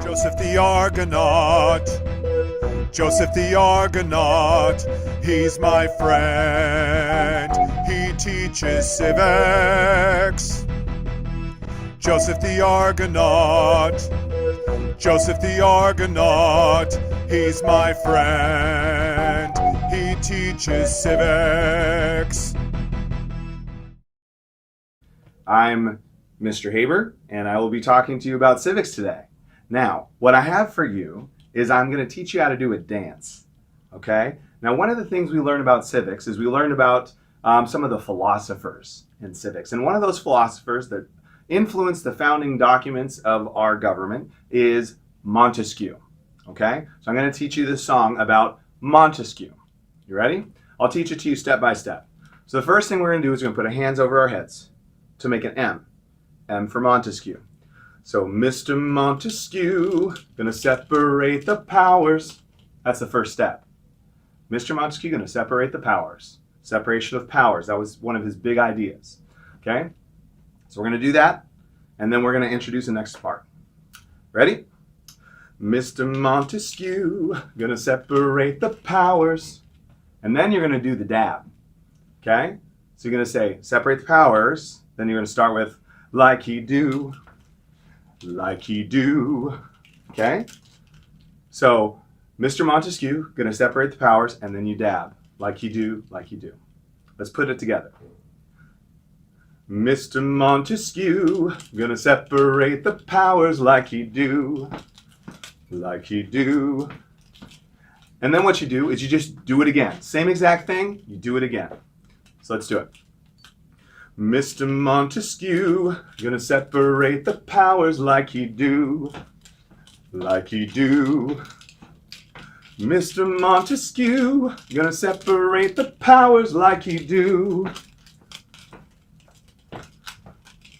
Joseph the Argonaut, Joseph the Argonaut, he's my friend, he teaches civics. Joseph the Argonaut, Joseph the Argonaut, he's my friend, he teaches civics. I'm Mr. Haber, and I will be talking to you about civics today. Now, what I have for you is I'm going to teach you how to do a dance, okay? Now, one of the things we learn about civics is we learn about some of the philosophers in civics. And one of those philosophers that influenced the founding documents of our government is Montesquieu, okay? So I'm going to teach you this song about Montesquieu. You ready? I'll teach it to you step by step. So the first thing we're going to do is we're going to put our hands over our heads to make an M. M for Montesquieu. So Mr. Montesquieu, gonna separate the powers. That's the first step. Mr. Montesquieu gonna separate the powers. Separation of powers, that was one of his big ideas. Okay? So we're gonna do that, and then we're gonna introduce the next part. Ready? Mr. Montesquieu, gonna separate the powers. And then you're gonna do the dab. Okay? So you're gonna say, separate the powers, then you're gonna start with, like he do. Like he do. Okay? So, Mr. Montesquieu, gonna separate the powers, and then you dab. Like he do, like he do. Let's put it together. Mr. Montesquieu, gonna separate the powers like he do. Like he do. And then what you do is you just do it again. Same exact thing, you do it again. So let's do it. Mr. Montesquieu, gonna separate the powers like he do, like he do. Mr. Montesquieu, gonna separate the powers like he do.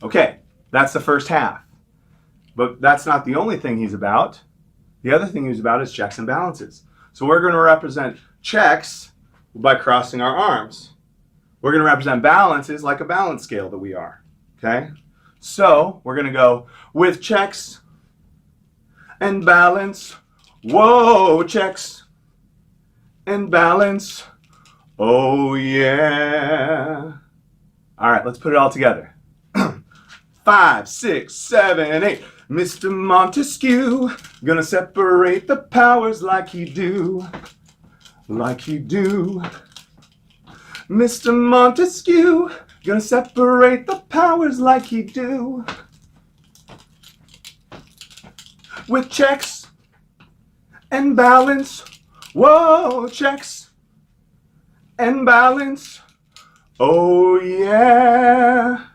Okay, that's the first half. But that's not the only thing he's about. The other thing he's about is checks and balances. So we're gonna represent checks by crossing our arms. We're going to represent balances like a balance scale that we are, okay? So we're going to go with checks and balance. Whoa, checks and balance. Oh, yeah. All right, let's put it all together. 5, 6, 7, 8. Mr. Montesquieu, going to separate the powers like he do, like he do. Mr. Montesquieu, gonna separate the powers like he do. With checks and balance. Whoa, checks and balance. Oh, yeah.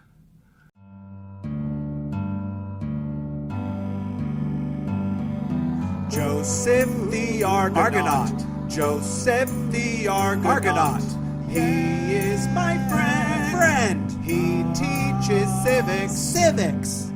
Joseph the Argonaut, Joseph the Argonaut, he is my friend. He teaches civics.